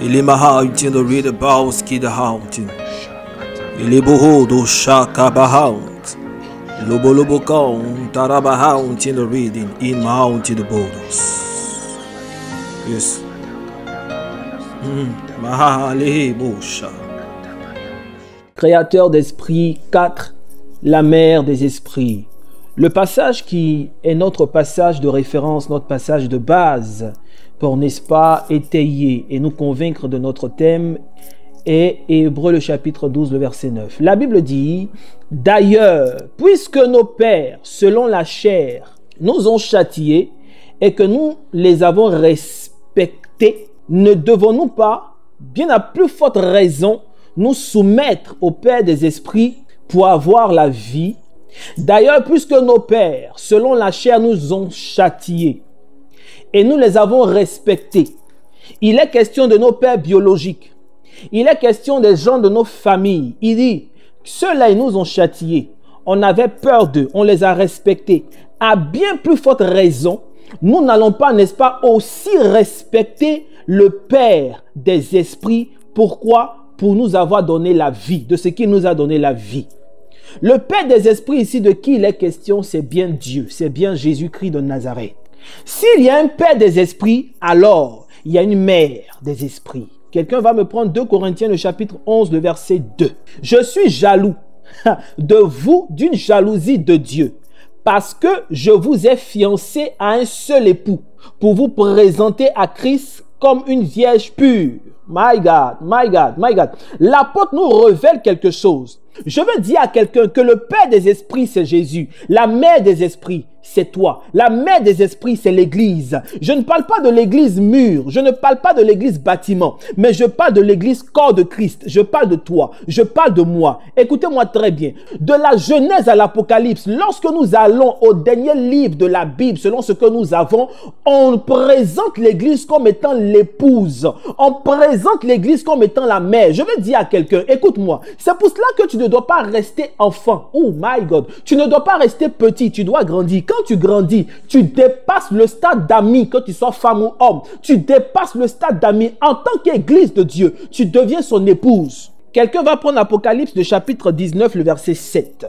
Il est mahauntin de read about ski the haunting. Il est beau do shaka bahaunt. Lobo lobo count, tarabahauntin the reading in mountain the borders. Yes. Mahale bosha. Créateur d'esprit 4, la mère des esprits. Le passage qui est notre passage de référence, notre passage de base pour, n'est-ce pas, étayer et nous convaincre de notre thème est Hébreux le chapitre 12, le verset 9. La Bible dit, « D'ailleurs, puisque nos pères, selon la chair, nous ont châtiés et que nous les avons respectés, ne devons-nous pas, bien à plus forte raison, nous soumettre au Père des esprits pour avoir la vie. D'ailleurs, puisque nos pères, selon la chair, nous ont châtiés et nous les avons respectés. Il est question de nos pères biologiques. Il est question des gens de nos familles. Il dit, ceux-là, ils nous ont châtiés. On avait peur d'eux, on les a respectés. À bien plus forte raison, nous n'allons pas, n'est-ce pas, aussi respecter le Père des esprits. Pourquoi? Pour nous avoir donné la vie, de ce qu'il nous a donné la vie. Le Père des esprits ici, de qui il est question, c'est bien Dieu, c'est bien Jésus-Christ de Nazareth. S'il y a un Père des esprits, alors il y a une mère des esprits. Quelqu'un va me prendre 2 Corinthiens, le chapitre 11, le verset 2. Je suis jaloux de vous d'une jalousie de Dieu, parce que je vous ai fiancé à un seul époux, pour vous présenter à Christ comme une vierge pure. My God, my God, my God. L'apôtre nous révèle quelque chose. Je veux dire à quelqu'un que le Père des esprits, c'est Jésus. La mère des esprits, c'est toi. La mère des esprits, c'est l'église. Je ne parle pas de l'église mur. Je ne parle pas de l'église bâtiment. Mais je parle de l'église corps de Christ. Je parle de toi. Je parle de moi. Écoutez-moi très bien. De la Genèse à l'Apocalypse, lorsque nous allons au dernier livre de la Bible, selon ce que nous avons, on présente l'église comme étant l'épouse. On présente l'église comme étant la mère. Je veux dire à quelqu'un, écoute-moi. C'est pour cela que tu ne dois pas rester enfant. Oh my God. Tu ne dois pas rester petit. Tu dois grandir. Quand tu grandis, tu dépasses le stade d'ami, que tu sois femme ou homme. Tu dépasses le stade d'ami. En tant qu'église de Dieu, tu deviens son épouse. Quelqu'un va prendre Apocalypse, le chapitre 19, le verset 7.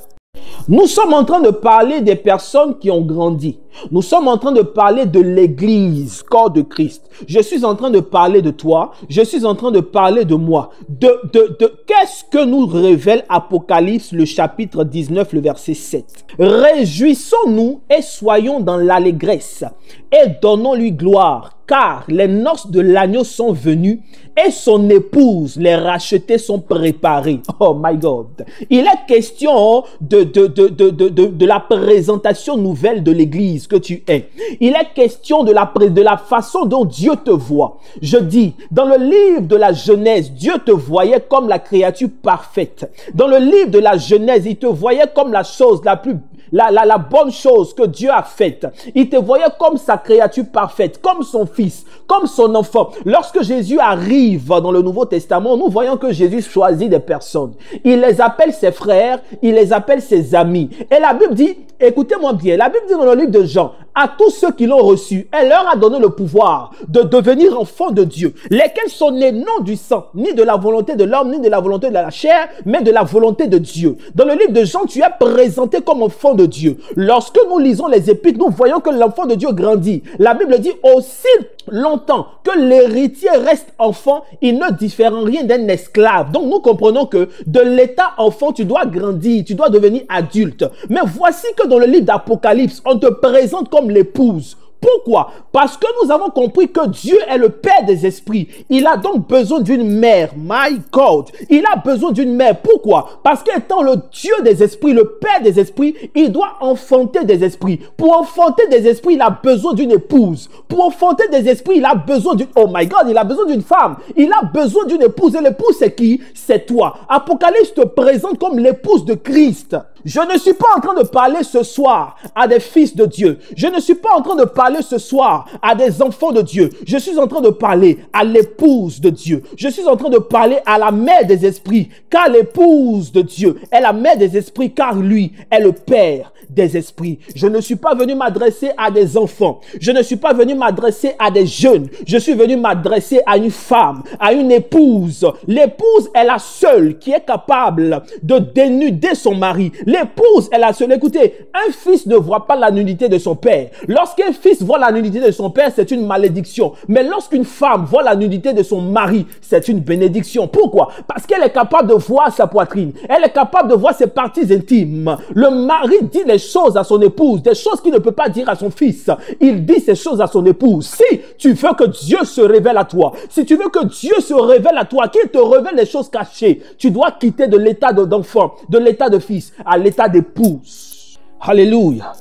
Nous sommes en train de parler des personnes qui ont grandi. Nous sommes en train de parler de l'église, corps de Christ. Je suis en train de parler de toi. Je suis en train de parler de moi. Qu'est-ce que nous révèle Apocalypse, le chapitre 19, le verset 7? Réjouissons-nous et soyons dans l'allégresse et donnons-lui gloire, car les noces de l'agneau sont venues et son épouse, les rachetés, sont préparées. Oh my God. Il est question de la présentation nouvelle de l'église que tu es. Il est question de la façon dont Dieu te voit. Je dis, dans le livre de la Genèse, Dieu te voyait comme la créature parfaite. Dans le livre de la Genèse, il te voyait comme la chose la plus la bonne chose que Dieu a faite. Il te voyait comme sa créature parfaite, comme son fils, comme son enfant. Lorsque Jésus arrive dans le Nouveau Testament, nous voyons que Jésus choisit des personnes. Il les appelle ses frères, il les appelle ses amis. Et la Bible dit, écoutez-moi bien, la Bible dit dans le livre de Jean, à tous ceux qui l'ont reçu, elle leur a donné le pouvoir de devenir enfants de Dieu, lesquels sont nés non du sang, ni de la volonté de l'homme, ni de la volonté de la chair, mais de la volonté de Dieu. Dans le livre de Jean, tu es présenté comme enfant de Dieu. Lorsque nous lisons les Épîtres, nous voyons que l'enfant de Dieu grandit. La Bible dit aussi longtemps que l'héritier reste enfant, il ne diffère en rien d'un esclave. Donc nous comprenons que de l'état enfant, tu dois grandir, tu dois devenir adulte. Mais voici que dans le livre d'Apocalypse, on te présente comme l'épouse. Pourquoi? Parce que nous avons compris que Dieu est le Père des esprits. Il a donc besoin d'une mère. My God. Il a besoin d'une mère. Pourquoi? Parce qu'étant le Dieu des esprits, le Père des esprits, il doit enfanter des esprits. Pour enfanter des esprits, il a besoin d'une épouse. Pour enfanter des esprits, il a besoin d'une... Oh my God, il a besoin d'une femme. Il a besoin d'une épouse. Et l'épouse, c'est qui? C'est toi. Apocalypse te présente comme l'épouse de Christ. Je ne suis pas en train de parler ce soir à des fils de Dieu. Je ne suis pas en train de parler ce soir à des enfants de Dieu. Je suis en train de parler à l'épouse de Dieu. Je suis en train de parler à la mère des esprits, car l'épouse de Dieu est la mère des esprits, car lui est le père des esprits. Je ne suis pas venu m'adresser à des enfants. Je ne suis pas venu m'adresser à des jeunes. Je suis venu m'adresser à une femme, à une épouse. L'épouse est la seule qui est capable de dénuder son mari. L'épouse est la seule. Écoutez, un fils ne voit pas la nudité de son père. Lorsqu'un fils voit la nudité de son père, c'est une malédiction. Mais lorsqu'une femme voit la nudité de son mari, c'est une bénédiction. Pourquoi? Parce qu'elle est capable de voir sa poitrine. Elle est capable de voir ses parties intimes. Le mari dit les choses à son épouse, des choses qu'il ne peut pas dire à son fils. Il dit ces choses à son épouse. Si tu veux que Dieu se révèle à toi, si tu veux que Dieu se révèle à toi, qu'il te révèle les choses cachées, tu dois quitter de l'état d'enfant, de l'état de fils, à l'état d'épouse. Alléluia.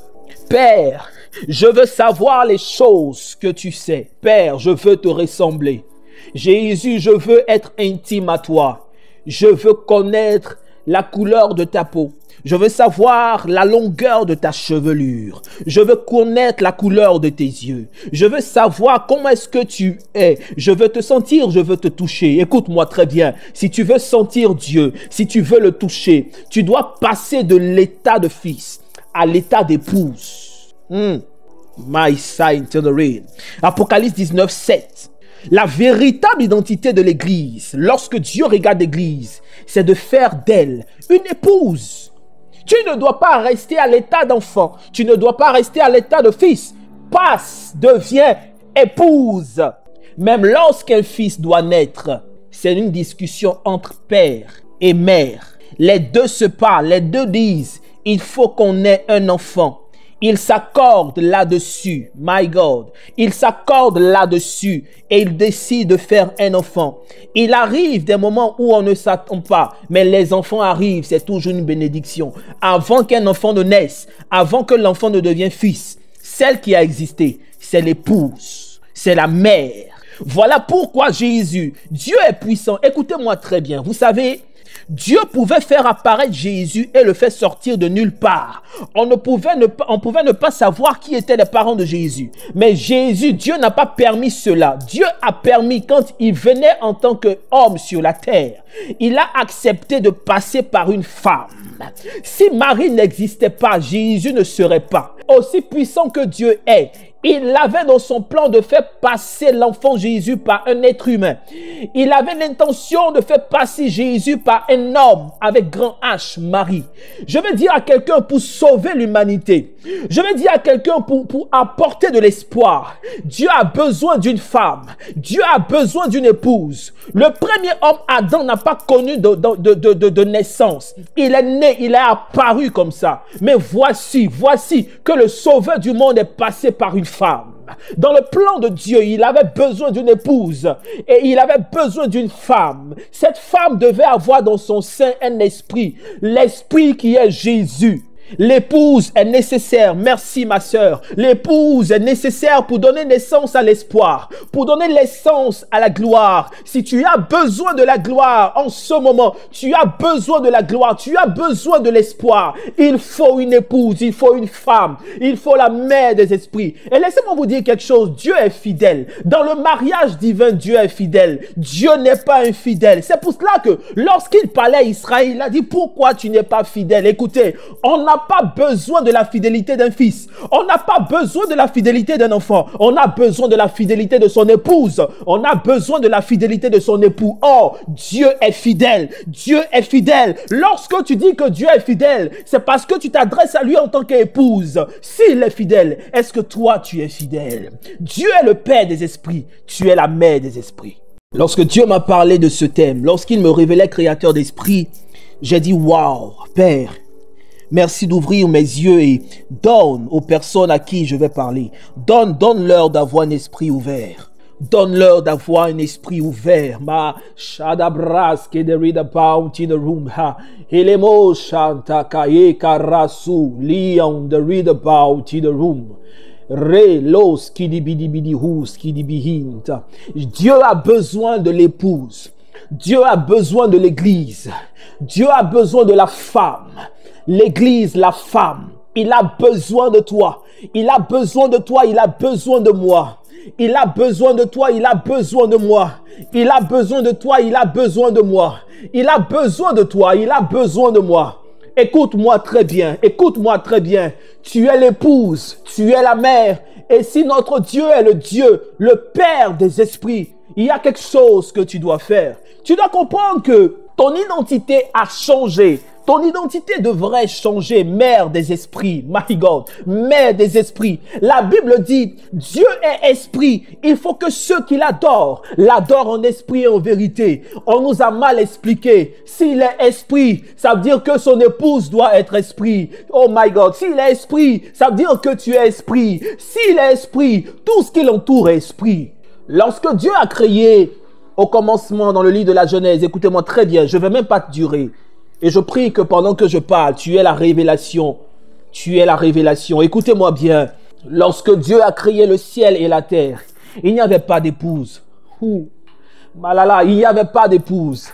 Père, je veux savoir les choses que tu sais. Père, je veux te ressembler. Jésus, je veux être intime à toi. Je veux connaître la couleur de ta peau. Je veux savoir la longueur de ta chevelure. Je veux connaître la couleur de tes yeux. Je veux savoir comment est-ce que tu es. Je veux te sentir, je veux te toucher. Écoute-moi très bien. Si tu veux sentir Dieu, si tu veux le toucher, tu dois passer de l'état de fils à l'état d'épouse. My sign to the rain. Apocalypse 19, 7. La véritable identité de l'Église, lorsque Dieu regarde l'Église, c'est de faire d'elle une épouse. Tu ne dois pas rester à l'état d'enfant. Tu ne dois pas rester à l'état de fils. Passe, deviens épouse. Même lorsqu'un fils doit naître, c'est une discussion entre père et mère. Les deux se parlent, les deux disent, il faut qu'on ait un enfant. Ils s'accordent là-dessus, my God. Ils s'accordent là-dessus et ils décident de faire un enfant. Il arrive des moments où on ne s'attend pas, mais les enfants arrivent, c'est toujours une bénédiction. Avant qu'un enfant ne naisse, avant que l'enfant ne devienne fils, celle qui a existé, c'est l'épouse, c'est la mère. Voilà pourquoi Jésus, Dieu est puissant. Écoutez-moi très bien, vous savez, Dieu pouvait faire apparaître Jésus et le faire sortir de nulle part. On pouvait ne pas savoir qui étaient les parents de Jésus. Mais Jésus, Dieu n'a pas permis cela. Dieu a permis quand il venait en tant qu'homme sur la terre. Il a accepté de passer par une femme. Si Marie n'existait pas, Jésus ne serait pas. Aussi puissant que Dieu est, il avait dans son plan de faire passer l'enfant Jésus par un être humain. Il avait l'intention de faire passer Jésus par un homme avec grand H, Marie. Je veux dire à quelqu'un pour sauver l'humanité. Je veux dire à quelqu'un pour apporter de l'espoir. Dieu a besoin d'une femme. Dieu a besoin d'une épouse. Le premier homme, Adam, n'a pas connu de naissance. Il est né, il est apparu comme ça. Mais voici que le sauveur du monde est passé par une femme. Dans le plan de Dieu, il avait besoin d'une épouse et il avait besoin d'une femme. Cette femme devait avoir dans son sein un esprit, l'esprit qui est Jésus. L'épouse est nécessaire, merci ma sœur. L'épouse est nécessaire pour donner naissance à l'espoir, pour donner naissance à la gloire. Si tu as besoin de la gloire en ce moment, tu as besoin de la gloire, tu as besoin de l'espoir. Il faut une épouse, il faut une femme, il faut la mère des esprits. Et laissez-moi vous dire quelque chose, Dieu est fidèle. Dans le mariage divin, Dieu est fidèle. Dieu n'est pas infidèle. C'est pour cela que lorsqu'il parlait à Israël, il a dit pourquoi tu n'es pas fidèle. Écoutez, on n'a pas besoin de la fidélité d'un fils. On n'a pas besoin de la fidélité d'un enfant. On a besoin de la fidélité de son épouse. On a besoin de la fidélité de son époux. Oh, Dieu est fidèle. Dieu est fidèle. Lorsque tu dis que Dieu est fidèle, c'est parce que tu t'adresses à lui en tant qu'épouse. S'il est fidèle, est-ce que toi tu es fidèle? Dieu est le Père des esprits. Tu es la mère des esprits. Lorsque Dieu m'a parlé de ce thème, lorsqu'il me révélait créateur d'esprit, j'ai dit waouh, Père, merci d'ouvrir mes yeux et donne aux personnes à qui je vais parler. Donne-leur d'avoir un esprit ouvert. Donne-leur d'avoir un esprit ouvert. Ma shadabras ke the read about in the room ha. Elemo shanta kaye karasu lion the read about in the room. Re los kidibidi hus kidibihinta. Dieu a besoin de l'épouse. Dieu a besoin de l'église. Dieu a besoin de la femme. L'église, la femme, il a besoin de toi. Il a besoin de toi, il a besoin de moi. Il a besoin de toi, il a besoin de moi. Il a besoin de toi, il a besoin de moi. Il a besoin de toi, il a besoin de moi. Écoute-moi très bien, écoute-moi très bien. Tu es l'épouse, tu es la mère. Et si notre Dieu est le Dieu, le Père des esprits, il y a quelque chose que tu dois faire. Tu dois comprendre que ton identité a changé. Ton identité devrait changer, mère des esprits, my God, mère des esprits. La Bible dit, Dieu est esprit. Il faut que ceux qui l'adorent en esprit et en vérité. On nous a mal expliqué. S'il est esprit, ça veut dire que son épouse doit être esprit. Oh my God, s'il est esprit, ça veut dire que tu es esprit. S'il est esprit, tout ce qui l'entoure est esprit. Lorsque Dieu a créé au commencement dans le livre de la Genèse, écoutez-moi très bien, je ne vais même pas te durer. Et je prie que pendant que je parle, tu aies la révélation. Tu es la révélation. Écoutez-moi bien. Lorsque Dieu a créé le ciel et la terre, il n'y avait pas d'épouse. Malala, il n'y avait pas d'épouse.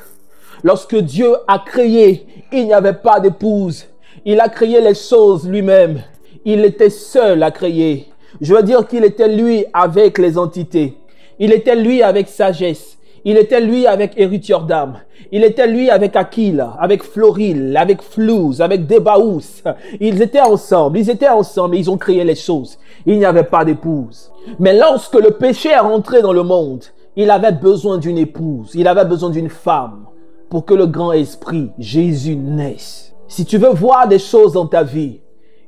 Lorsque Dieu a créé, il n'y avait pas d'épouse. Il a créé les choses lui-même. Il était seul à créer. Je veux dire qu'il était lui avec les entités. Il était lui avec sagesse. Il était lui avec héritière d'âme. Il était lui avec Aquila, avec Floril, avec Flouz, avec Débaous. Ils étaient ensemble, et ils ont créé les choses. Il n'y avait pas d'épouse. Mais lorsque le péché est rentré dans le monde, il avait besoin d'une épouse, il avait besoin d'une femme pour que le grand esprit, Jésus, naisse. Si tu veux voir des choses dans ta vie,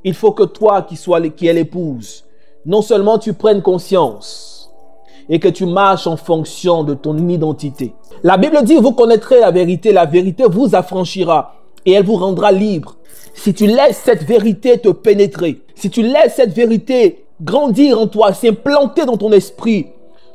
il faut que toi qui es l'épouse, non seulement tu prennes conscience, et que tu marches en fonction de ton identité. La Bible dit, vous connaîtrez la vérité vous affranchira et elle vous rendra libre. Si tu laisses cette vérité te pénétrer, si tu laisses cette vérité grandir en toi, s'implanter dans ton esprit,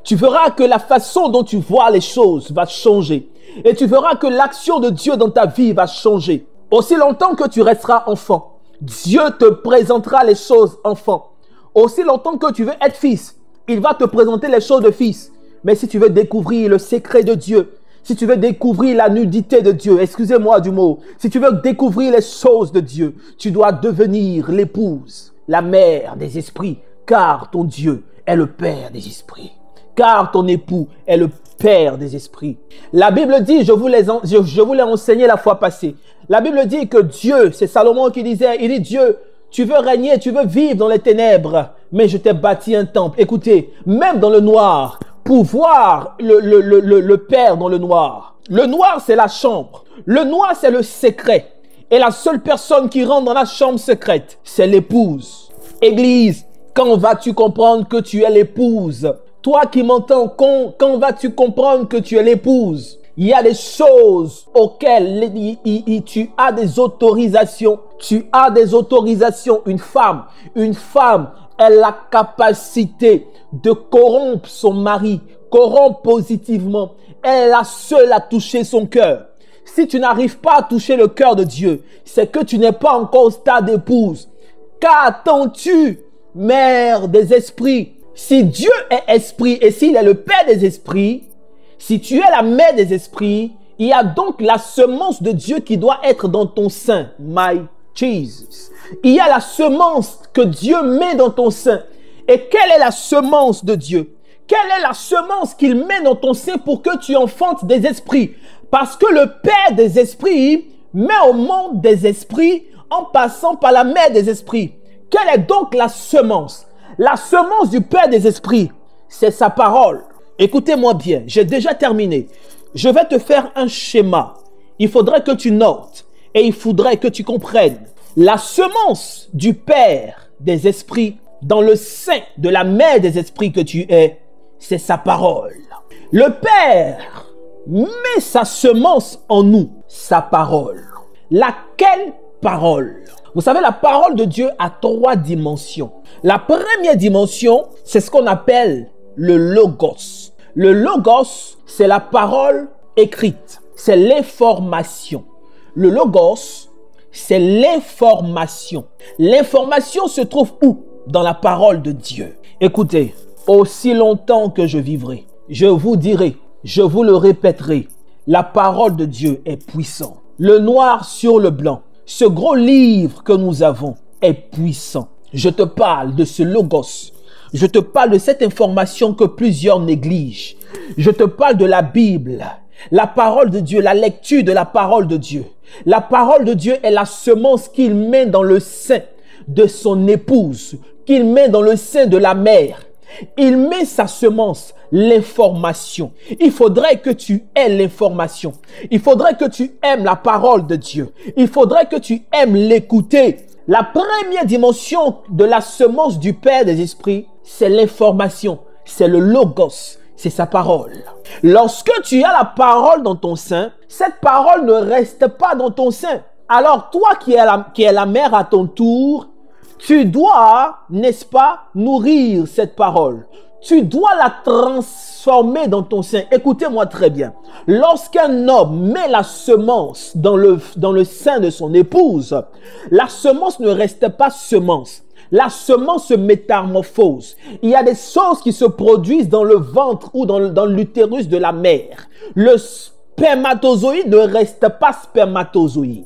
tu verras que la façon dont tu vois les choses va changer. Et tu verras que l'action de Dieu dans ta vie va changer. Aussi longtemps que tu resteras enfant, Dieu te présentera les choses enfant. Aussi longtemps que tu veux être fils, il va te présenter les choses de fils. Mais si tu veux découvrir le secret de Dieu, si tu veux découvrir la nudité de Dieu, excusez-moi du mot, si tu veux découvrir les choses de Dieu, tu dois devenir l'épouse, la mère des esprits, car ton Dieu est le Père des esprits. Car ton époux est le Père des esprits. La Bible dit, je vous l'ai enseigné la fois passée, la Bible dit que Dieu, c'est Salomon qui disait, il dit Dieu, tu veux régner, tu veux vivre dans les ténèbres, mais je t'ai bâti un temple. Écoutez, même dans le noir, pour voir le Père dans le noir. Le noir, c'est la chambre. Le noir, c'est le secret. Et la seule personne qui rentre dans la chambre secrète, c'est l'épouse. Église, quand vas-tu comprendre que tu es l'épouse? Toi qui m'entends, quand vas-tu comprendre que tu es l'épouse? Il y a des choses auxquelles tu as des autorisations. Tu as des autorisations. Une femme, elle a la capacité de corrompre son mari, corrompre positivement. Elle est la seule à toucher son cœur. Si tu n'arrives pas à toucher le cœur de Dieu, c'est que tu n'es pas encore au stade d'épouse. Qu'attends-tu, mère des esprits? Si Dieu est esprit et s'il est le Père des esprits, si tu es la mère des esprits, il y a donc la semence de Dieu qui doit être dans ton sein. My Jesus. Il y a la semence que Dieu met dans ton sein. Et quelle est la semence de Dieu? Quelle est la semence qu'il met dans ton sein pour que tu enfantes des esprits? Parce que le Père des esprits met au monde des esprits en passant par la mère des esprits. Quelle est donc la semence? La semence du Père des esprits, c'est sa parole. Écoutez-moi bien, j'ai déjà terminé. Je vais te faire un schéma. Il faudrait que tu notes et il faudrait que tu comprennes. La semence du Père des esprits dans le sein de la mère des esprits que tu es, c'est sa parole. Le Père met sa semence en nous, sa parole. Laquelle parole? Vous savez, la parole de Dieu a 3 dimensions. La première dimension, c'est ce qu'on appelle le logos. Le logos, c'est la parole écrite. C'est l'information. Le logos, c'est l'information. L'information se trouve où? Dans la parole de Dieu. Écoutez, aussi longtemps que je vivrai, je vous dirai, je vous le répéterai, la parole de Dieu est puissante. Le noir sur le blanc. Ce gros livre que nous avons est puissant. Je te parle de ce logos. Je te parle de cette information que plusieurs négligent. Je te parle de la Bible, la parole de Dieu, la lecture de la parole de Dieu. La parole de Dieu est la semence qu'il met dans le sein de son épouse, qu'il met dans le sein de la mère. Il met sa semence, l'information. Il faudrait que tu aies l'information. Il faudrait que tu aimes la parole de Dieu. Il faudrait que tu aimes l'écouter. La première dimension de la semence du Père des esprits, c'est l'information, c'est le logos, c'est sa parole. Lorsque tu as la parole dans ton sein, cette parole ne reste pas dans ton sein. Alors toi qui es la mère à ton tour, tu dois, n'est-ce pas, nourrir cette parole. Tu dois la transformer dans ton sein. Écoutez-moi très bien. Lorsqu'un homme met la semence dans le sein de son épouse, la semence ne reste pas semence. La semence se métamorphose. Il y a des choses qui se produisent dans le ventre ou dans l'utérus de la mère. Le spermatozoïde ne reste pas spermatozoïde.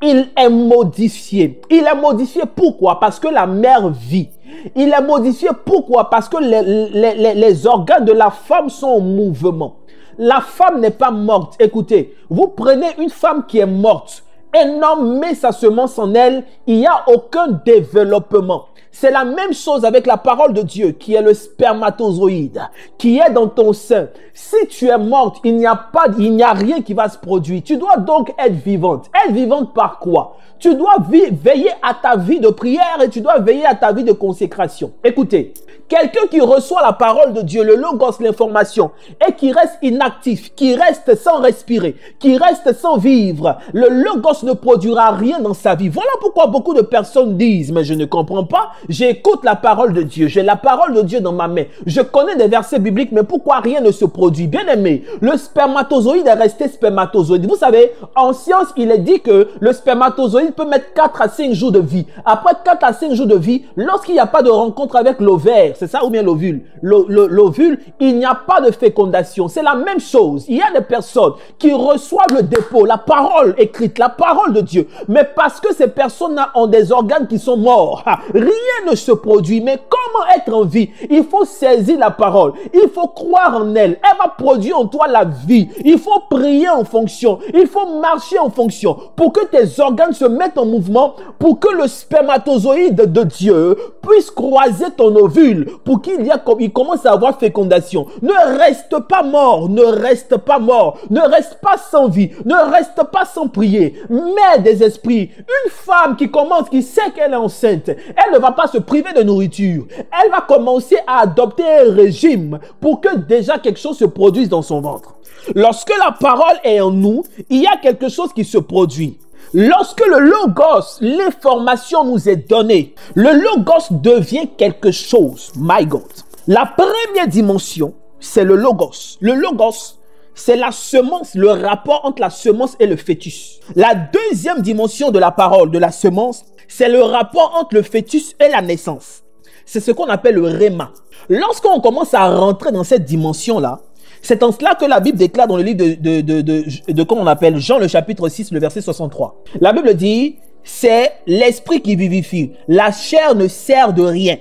Il est modifié. Il est modifié pourquoi? Parce que la mère vit. Il est modifié pourquoi? Parce que les organes de la femme sont en mouvement. La femme n'est pas morte. Écoutez, vous prenez une femme qui est morte. Un homme met sa semence en elle, il n'y a aucun développement. C'est la même chose avec la parole de Dieu qui est le spermatozoïde, qui est dans ton sein. Si tu es morte, il n'y a rien qui va se produire. Tu dois donc être vivante. Être vivante par quoi? Tu dois veiller à ta vie de prière et tu dois veiller à ta vie de consécration. Écoutez, quelqu'un qui reçoit la parole de Dieu, le logos, l'information, et qui reste inactif, qui reste sans respirer, qui reste sans vivre, le logos ne produira rien dans sa vie. Voilà pourquoi beaucoup de personnes disent, mais je ne comprends pas, j'écoute la parole de Dieu, j'ai la parole de Dieu dans ma main, je connais des versets bibliques, mais pourquoi rien ne se produit? Bien aimé, le spermatozoïde est resté spermatozoïde. Vous savez, en science, il est dit que le spermatozoïde peut mettre 4 à 5 jours de vie. Après 4 à 5 jours de vie, lorsqu'il n'y a pas de rencontre avec l'ovaire, c'est ça ou bien l'ovule, l'ovule, il n'y a pas de fécondation. C'est la même chose. Il y a des personnes qui reçoivent le dépôt, la parole écrite, la parole de Dieu, mais parce que ces personnes-là ont des organes qui sont morts, rien ne se produit. Mais comment être en vie? Il faut saisir la parole, il faut croire en elle, elle va produire en toi la vie. Il faut prier en fonction, il faut marcher en fonction pour que tes organes se mettent en mouvement, pour que le spermatozoïde de Dieu puisse croiser ton ovule, pour qu'il commence à avoir fécondation. Ne reste pas mort, ne reste pas mort, ne reste pas sans vie, ne reste pas sans prier. Mère des esprits, une femme qui sait qu'elle est enceinte, elle ne va pas se priver de nourriture. Elle va commencer à adopter un régime pour que déjà quelque chose se produise dans son ventre. Lorsque la parole est en nous, il y a quelque chose qui se produit. Lorsque le logos, l'information nous est donnée, le logos devient quelque chose. My God. La première dimension, c'est le logos. Le logos, c'est la semence, le rapport entre la semence et le fœtus. La deuxième dimension de la parole, de la semence, c'est le rapport entre le fœtus et la naissance. C'est ce qu'on appelle le réma. Lorsqu'on commence à rentrer dans cette dimension-là, c'est en cela que la Bible déclare dans le livre de comment on appelle Jean, le chapitre 6, le verset 63. La Bible dit, c'est l'esprit qui vivifie. La chair ne sert de rien.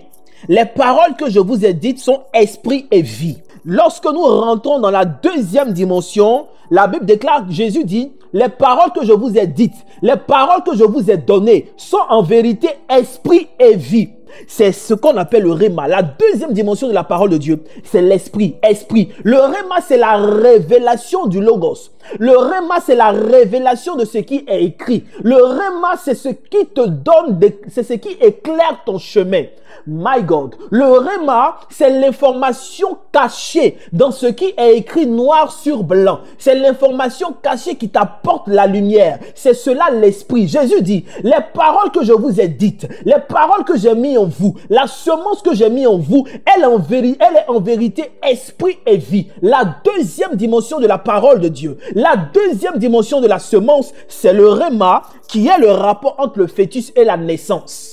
Les paroles que je vous ai dites sont esprit et vie. Lorsque nous rentrons dans la deuxième dimension, la Bible déclare, Jésus dit, les paroles que je vous ai dites, les paroles que je vous ai données sont en vérité esprit et vie. C'est ce qu'on appelle le réma. La deuxième dimension de la parole de Dieu, c'est l'esprit. Esprit. Le réma, c'est la révélation du logos. Le réma, c'est la révélation de ce qui est écrit. Le réma, c'est ce qui te donne, c'est ce qui éclaire ton chemin. My God. Le réma, c'est l'information cachée dans ce qui est écrit noir sur blanc. C'est l'information cachée qui t'apporte la lumière. C'est cela l'esprit. Jésus dit, les paroles que je vous ai dites, les paroles que j'ai mis en vous, la semence que j'ai mis en vous, elle est en vérité esprit et vie. La deuxième dimension de la parole de Dieu, la deuxième dimension de la semence, c'est le réma, qui est le rapport entre le fœtus et la naissance.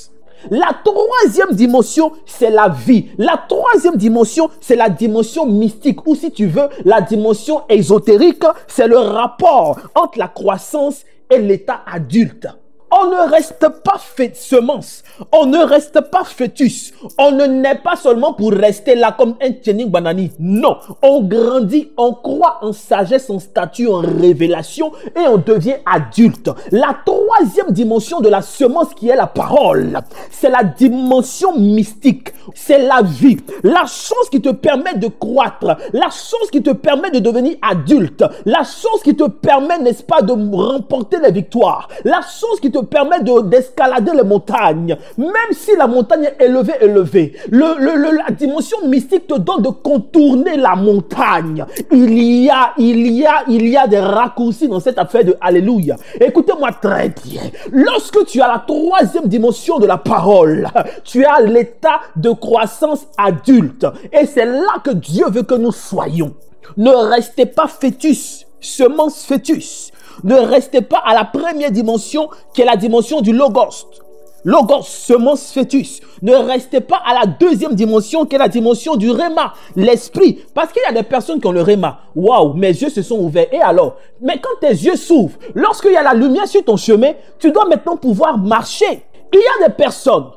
La troisième dimension, c'est la vie. La troisième dimension, c'est la dimension mystique, ou si tu veux, la dimension ésotérique, c'est le rapport entre la croissance et l'état adulte. On ne reste pas semence, on ne reste pas fœtus, on ne naît pas seulement pour rester là comme un tchening banani. Non, on grandit, on croît en sagesse, en stature, en révélation et on devient adulte. La troisième dimension de la semence qui est la parole, c'est la dimension mystique, c'est la vie, la chose qui te permet de croître, la chose qui te permet de devenir adulte, la chose qui te permet, n'est-ce pas, de remporter les victoires, la chose qui te permet d'escalader les montagnes, même si la montagne est élevée, la dimension mystique te donne de contourner la montagne. Il y a des raccourcis dans cette affaire de alléluia. Écoutez-moi très bien. Lorsque tu as la troisième dimension de la parole, tu as l'état de croissance adulte. Et c'est là que Dieu veut que nous soyons. Ne restez pas fœtus, semence fœtus. Ne restez pas à la première dimension qui est la dimension du logos. Logos, semence fœtus. Ne restez pas à la deuxième dimension qui est la dimension du réma, l'esprit. Parce qu'il y a des personnes qui ont le réma. Waouh, mes yeux se sont ouverts. Et alors? Mais quand tes yeux s'ouvrent, lorsqu'il y a la lumière sur ton chemin, tu dois maintenant pouvoir marcher. Il y a des personnes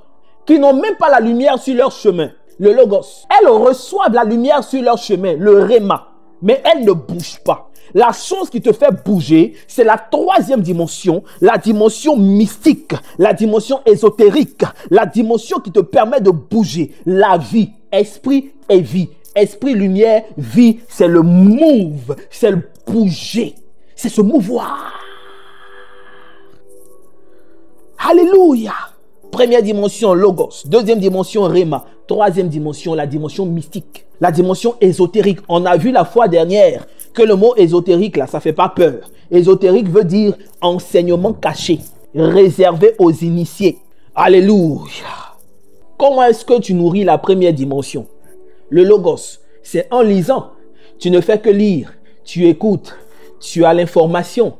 qui n'ont même pas la lumière sur leur chemin, le logos. Elles reçoivent la lumière sur leur chemin, le réma. Mais elles ne bougent pas. La chose qui te fait bouger, c'est la troisième dimension, la dimension mystique, la dimension ésotérique, la dimension qui te permet de bouger. La vie, esprit et vie. Esprit, lumière, vie, c'est le move, c'est le bouger, c'est se mouvoir. Alléluia. Première dimension, logos. Deuxième dimension, réma. Troisième dimension, la dimension mystique. La dimension ésotérique. On a vu la fois dernière que le mot ésotérique, là, ça ne fait pas peur. Ésotérique veut dire enseignement caché, réservé aux initiés. Alléluia. Comment est-ce que tu nourris la première dimension? Le logos, c'est en lisant. Tu ne fais que lire. Tu écoutes. Tu as l'information.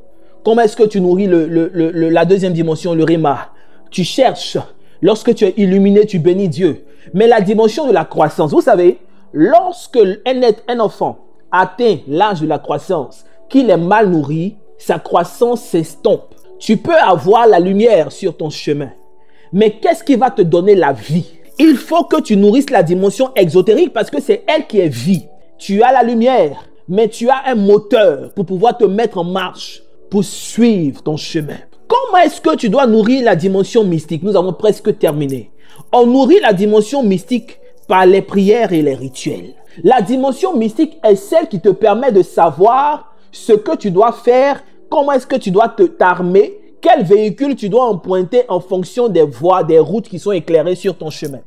Comment est-ce que tu nourris la deuxième dimension, le réma? Tu cherches. Lorsque tu es illuminé, tu bénis Dieu. Mais la dimension de la croissance, vous savez, lorsque un enfant atteint l'âge de la croissance, qu'il est mal nourri, sa croissance s'estompe. Tu peux avoir la lumière sur ton chemin. Mais qu'est-ce qui va te donner la vie? Il faut que tu nourrisses la dimension exotérique parce que c'est elle qui est vie. Tu as la lumière, mais tu as un moteur pour pouvoir te mettre en marche, pour suivre ton chemin. Comment est-ce que tu dois nourrir la dimension mystique? Nous avons presque terminé. On nourrit la dimension mystique par les prières et les rituels. La dimension mystique est celle qui te permet de savoir ce que tu dois faire, comment est-ce que tu dois t'armer, quel véhicule tu dois emprunter en fonction des voies, des routes qui sont éclairées sur ton chemin.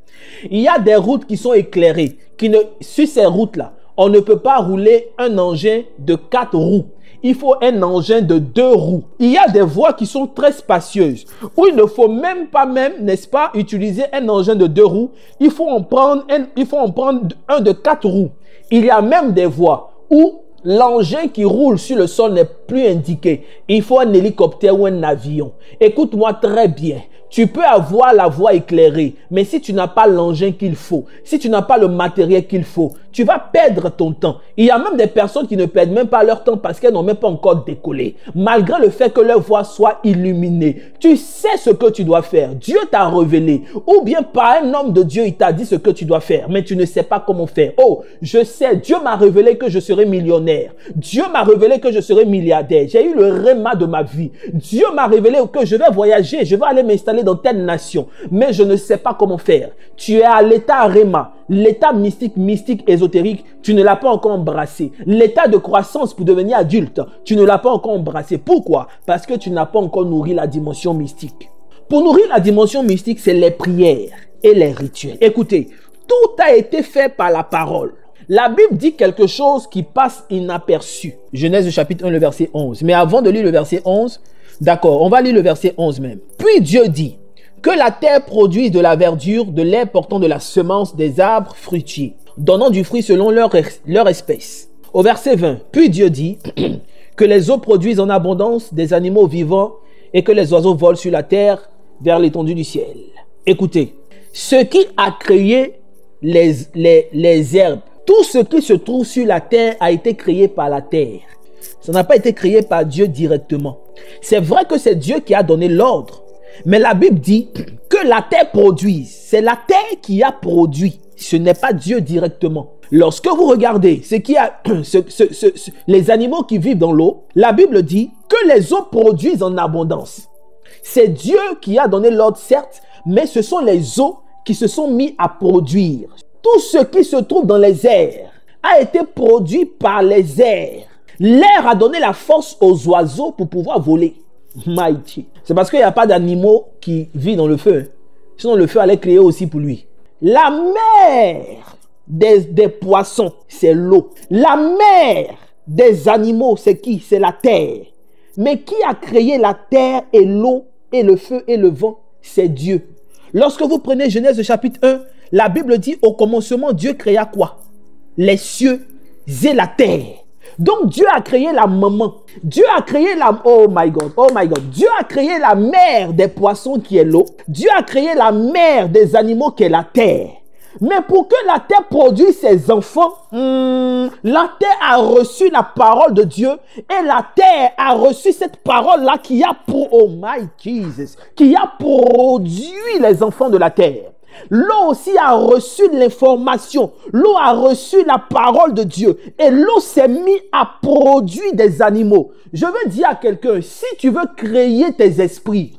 Il y a des routes qui sont éclairées, sur ces routes-là, on ne peut pas rouler un engin de 4 roues. Il faut un engin de 2 roues. Il y a des voies qui sont très spacieuses, où il ne faut même pas, n'est-ce pas, utiliser un engin de 2 roues. Il faut en prendre un de 4 roues. Il y a même des voies où l'engin qui roule sur le sol n'est plus indiqué. Il faut un hélicoptère ou un avion. Écoute-moi très bien. Tu peux avoir la voie éclairée, mais si tu n'as pas l'engin qu'il faut, si tu n'as pas le matériel qu'il faut, tu vas perdre ton temps. Il y a même des personnes qui ne perdent même pas leur temps parce qu'elles n'ont même pas encore décollé, malgré le fait que leur voie soit illuminée. Tu sais ce que tu dois faire. Dieu t'a révélé, ou bien par un homme de Dieu, il t'a dit ce que tu dois faire, mais tu ne sais pas comment faire. Oh, je sais, Dieu m'a révélé que je serai millionnaire. Dieu m'a révélé que je serai milliardaire. J'ai eu le réma de ma vie. Dieu m'a révélé que je vais voyager, je vais aller m'installer dans telle nation, mais je ne sais pas comment faire. Tu es à l'état réma, l'état mystique, ésotérique, tu ne l'as pas encore embrassé. L'état de croissance pour devenir adulte, tu ne l'as pas encore embrassé. Pourquoi? Parce que tu n'as pas encore nourri la dimension mystique. Pour nourrir la dimension mystique, c'est les prières et les rituels. Écoutez, tout a été fait par la parole. La Bible dit quelque chose qui passe inaperçu. Genèse chapitre 1, le verset 11. Mais avant de lire le verset 11, d'accord, on va lire le verset 11 même. Puis Dieu dit que la terre produise de la verdure, de l'herbe portant de la semence, des arbres fruitiers, donnant du fruit selon leur espèce. Au verset 20, puis Dieu dit que les eaux produisent en abondance des animaux vivants et que les oiseaux volent sur la terre vers l'étendue du ciel. Écoutez, ce qui a créé les herbes, tout ce qui se trouve sur la terre a été créé par la terre. Ça n'a pas été créé par Dieu directement. C'est vrai que c'est Dieu qui a donné l'ordre. Mais la Bible dit que la terre produise. C'est la terre qui a produit. Ce n'est pas Dieu directement. Lorsque vous regardez les animaux qui vivent dans l'eau, la Bible dit que les eaux produisent en abondance. C'est Dieu qui a donné l'ordre, certes, mais ce sont les eaux qui se sont mis à produire. Tout ce qui se trouve dans les airs a été produit par les airs. L'air a donné la force aux oiseaux pour pouvoir voler. Mighty. C'est parce qu'il n'y a pas d'animaux qui vivent dans le feu. Sinon, le feu allait créer aussi pour lui. La mer des poissons, c'est l'eau. La mer des animaux, c'est qui? C'est la terre. Mais qui a créé la terre et l'eau et le feu et le vent? C'est Dieu. Lorsque vous prenez Genèse chapitre 1, la Bible dit au commencement, Dieu créa quoi? Les cieux et la terre. Donc Dieu a créé la maman. Dieu a créé la... Oh my God, oh my God. Dieu a créé la mer des poissons qui est l'eau. Dieu a créé la mer des animaux qui est la terre. Mais pour que la terre produise ses enfants, la terre a reçu la parole de Dieu et la terre a reçu cette parole-là qui a qui a produit les enfants de la terre. L'eau aussi a reçu l'information. L'eau a reçu la parole de Dieu. Et l'eau s'est mise à produire des animaux. Je veux dire à quelqu'un, si tu veux créer tes esprits,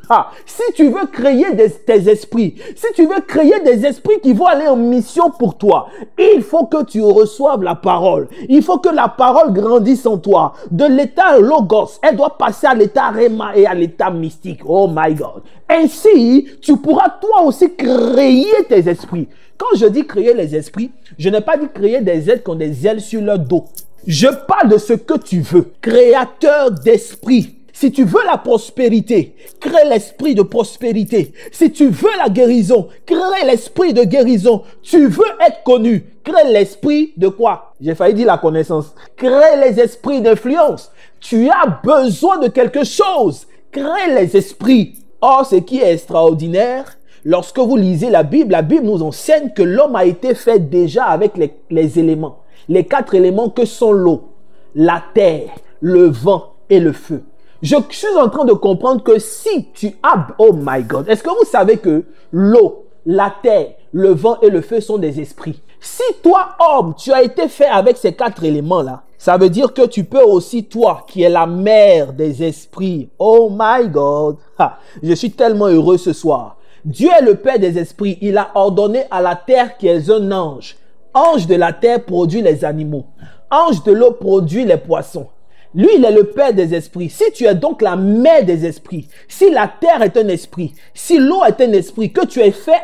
si tu veux créer tes esprits, si tu veux créer des esprits qui vont aller en mission pour toi, il faut que tu reçoives la parole. Il faut que la parole grandisse en toi. De l'état logos, elle doit passer à l'état réma et à l'état mystique. Oh my God. Ainsi, tu pourras toi aussi créer tes esprits. Quand je dis créer les esprits, je n'ai pas dit créer des êtres qui ont des ailes sur leur dos. Je parle de ce que tu veux. Créateur d'esprit. Si tu veux la prospérité, crée l'esprit de prospérité. Si tu veux la guérison, crée l'esprit de guérison. Tu veux être connu, crée l'esprit de quoi? J'ai failli dire la connaissance. Crée les esprits d'influence. Tu as besoin de quelque chose. Crée les esprits. Or, ce qui est extraordinaire, lorsque vous lisez la Bible nous enseigne que l'homme a été fait déjà avec les éléments. Les 4 éléments que sont l'eau, la terre, le vent et le feu. Je suis en train de comprendre que si tu as... Oh my God! Est-ce que vous savez que l'eau, la terre, le vent et le feu sont des esprits? Si toi, homme, tu as été fait avec ces 4 éléments-là, ça veut dire que tu peux aussi, toi, qui es la mère des esprits. Oh my God! Je suis tellement heureux ce soir. Dieu est le Père des esprits. Il a ordonné à la terre qui est un ange. Ange de la terre produit les animaux. Ange de l'eau produit les poissons. Lui, il est le Père des esprits. Si tu es donc la mère des esprits, si la terre est un esprit, si l'eau est un esprit, que tu es fait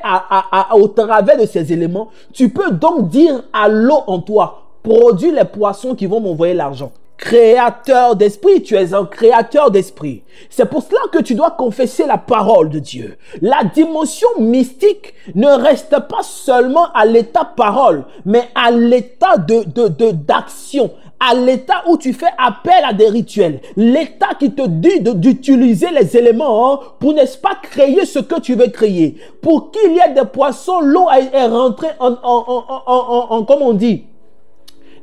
au travers de ces éléments, tu peux donc dire à l'eau en toi, produis les poissons qui vont m'envoyer l'argent. Créateur d'esprit, tu es un créateur d'esprit. C'est pour cela que tu dois confesser la parole de Dieu. La dimension mystique ne reste pas seulement à l'état parole, mais à l'état d'action, à l'état où tu fais appel à des rituels, l'état qui te dit d'utiliser les éléments pour, n'est-ce pas, créer ce que tu veux créer. Pour qu'il y ait des poissons, l'eau est rentrée comme on dit,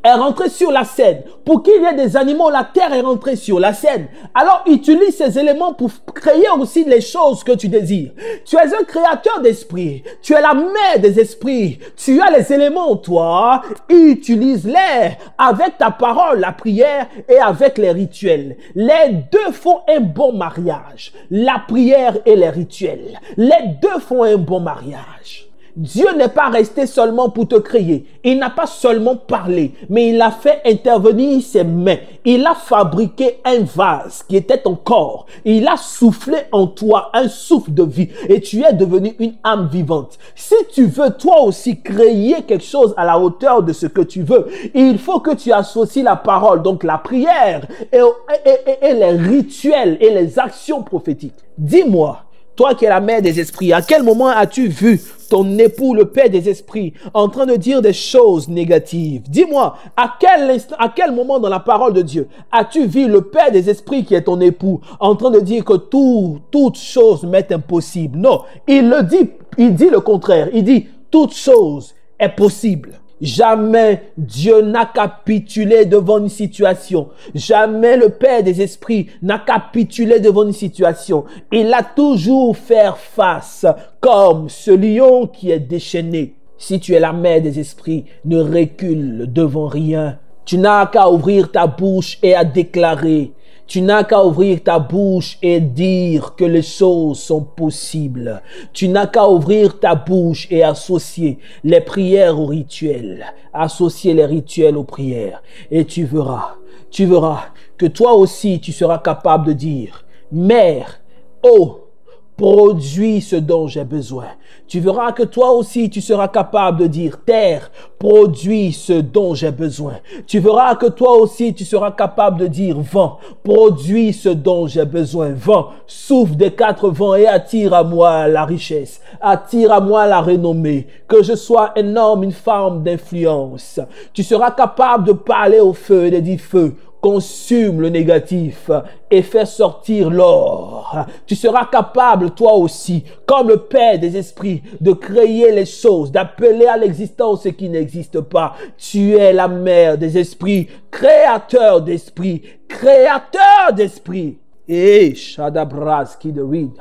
est rentrée sur la scène. Pour qu'il y ait des animaux, la terre est rentrée sur la scène. Alors, utilise ces éléments pour créer aussi les choses que tu désires. Tu es un créateur d'esprit. Tu es la mère des esprits. Tu as les éléments en toi. Utilise-les avec ta parole, la prière et avec les rituels. Les deux font un bon mariage. La prière et les rituels. Les deux font un bon mariage. Dieu n'est pas resté seulement pour te créer. Il n'a pas seulement parlé, mais il a fait intervenir ses mains. Il a fabriqué un vase qui était ton corps. Il a soufflé en toi un souffle de vie et tu es devenu une âme vivante. Si tu veux toi aussi créer quelque chose à la hauteur de ce que tu veux, il faut que tu associes la parole, donc la prière et les rituels et les actions prophétiques. Dis-moi, toi qui es la mère des esprits, à quel moment as-tu vu ton époux, le Père des esprits, en train de dire des choses négatives? Dis-moi, à quel moment dans la parole de Dieu as-tu vu le Père des esprits qui est ton époux en train de dire que toute chose m'est impossible? Non, il dit le contraire. Il dit toute chose est possible. Jamais Dieu n'a capitulé devant une situation. Jamais le Père des esprits n'a capitulé devant une situation. Il a toujours fait face comme ce lion qui est déchaîné. Si tu es la mère des esprits, ne recule devant rien. Tu n'as qu'à ouvrir ta bouche et à déclarer. Tu n'as qu'à ouvrir ta bouche et dire que les choses sont possibles. Tu n'as qu'à ouvrir ta bouche et associer les prières aux rituels. Associer les rituels aux prières. Et tu verras que toi aussi tu seras capable de dire, Mère, oh, produis ce dont j'ai besoin. Tu verras que toi aussi tu seras capable de dire, Terre, produis ce dont j'ai besoin. Tu verras que toi aussi tu seras capable de dire, Vent, produis ce dont j'ai besoin. Vent, souffle des quatre vents et attire à moi la richesse. Attire à moi la renommée. Que je sois un homme, une femme d'influence. Tu seras capable de parler au feu et de dire, Feu, consume le négatif et fais sortir l'or. Tu seras capable, toi aussi, comme le Père des esprits, de créer les choses, d'appeler à l'existence ce qui n'existe pas. Tu es la mère des esprits, créateur d'esprit, créateur d'esprit. Et Shadabras qui de read.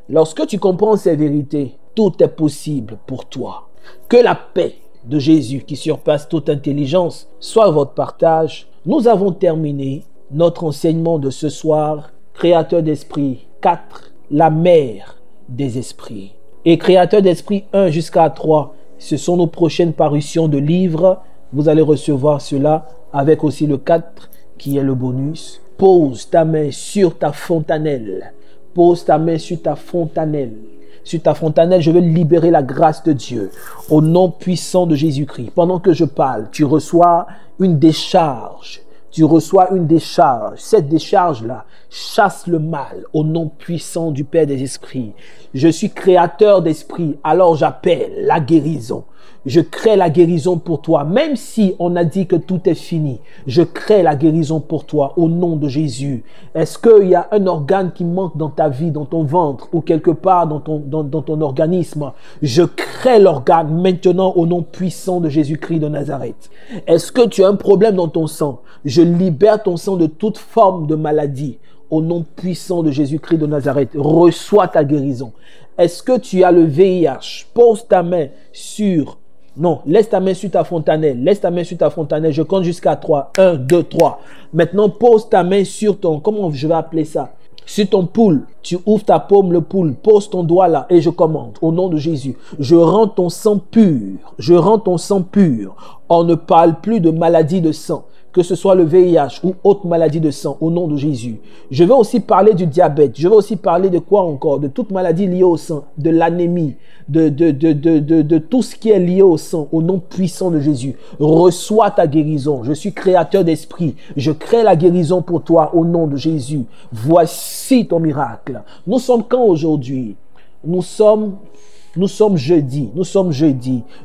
Lorsque tu comprends ces vérités, tout est possible pour toi. Que la paix de Jésus qui surpasse toute intelligence soit votre partage. Nous avons terminé notre enseignement de ce soir, Créateur d'esprit 4, la mère des esprits. Et Créateur d'esprit 1 jusqu'à 3, ce sont nos prochaines parutions de livres. Vous allez recevoir cela avec aussi le 4 qui est le bonus. Pose ta main sur ta fontanelle. Pose ta main sur ta fontanelle. Sur ta fontanelle, je veux libérer la grâce de Dieu au nom puissant de Jésus-Christ. Pendant que je parle, tu reçois une décharge. Tu reçois une décharge. Cette décharge-là chasse le mal au nom puissant du Père des esprits. Je suis créateur d'esprit, alors j'appelle la guérison. Je crée la guérison pour toi. Même si on a dit que tout est fini, je crée la guérison pour toi au nom de Jésus. Est-ce qu'il y a un organe qui manque dans ta vie, dans ton ventre ou quelque part dans ton organisme? Je crée l'organe maintenant au nom puissant de Jésus-Christ de Nazareth. Est-ce que tu as un problème dans ton sang? Je libère ton sang de toute forme de maladie. Au nom puissant de Jésus-Christ de Nazareth, reçois ta guérison. Est-ce que tu as le VIH? Pose ta main sur... Non, laisse ta main sur ta fontanelle. Laisse ta main sur ta fontanelle. Je compte jusqu'à 3. 1, 2, 3. Maintenant, pose ta main sur ton... Comment je vais appeler ça? Sur ton pouls. Tu ouvres ta paume, le pouls. Pose ton doigt là et je commande. Au nom de Jésus. Je rends ton sang pur. Je rends ton sang pur. On ne parle plus de maladie de sang. Que ce soit le VIH ou autre maladie de sang, au nom de Jésus. Je vais aussi parler du diabète. Je vais aussi parler de quoi encore? De toute maladie liée au sang, de l'anémie, de tout ce qui est lié au sang, au nom puissant de Jésus. Reçois ta guérison. Je suis créateur d'esprit. Je crée la guérison pour toi, au nom de Jésus. Voici ton miracle. Nous sommes quand aujourd'hui? Nous sommes jeudi.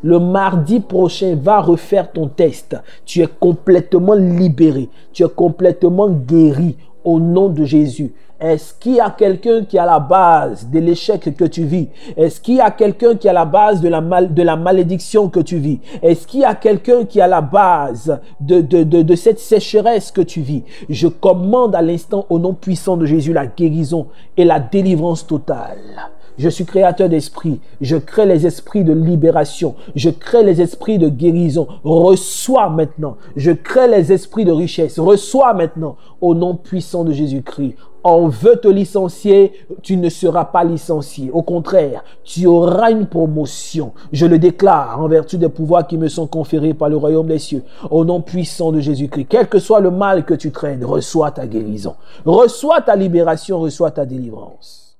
Le mardi prochain, va refaire ton test. Tu es complètement libéré. Tu es complètement guéri au nom de Jésus. Est-ce qu'il y a quelqu'un qui est à la base de l'échec que tu vis? Est-ce qu'il y a quelqu'un qui est à la base de la malédiction que tu vis? Est-ce qu'il y a quelqu'un qui est à la base de cette sécheresse que tu vis? Je commande à l'instant au nom puissant de Jésus la guérison et la délivrance totale. Je suis créateur d'esprit. Je crée les esprits de libération. Je crée les esprits de guérison. Reçois maintenant. Je crée les esprits de richesse. Reçois maintenant au nom puissant de Jésus-Christ. On veut te licencier, tu ne seras pas licencié. Au contraire, tu auras une promotion. Je le déclare en vertu des pouvoirs qui me sont conférés par le royaume des cieux. Au nom puissant de Jésus-Christ. Quel que soit le mal que tu traînes, reçois ta guérison. Reçois ta libération, reçois ta délivrance.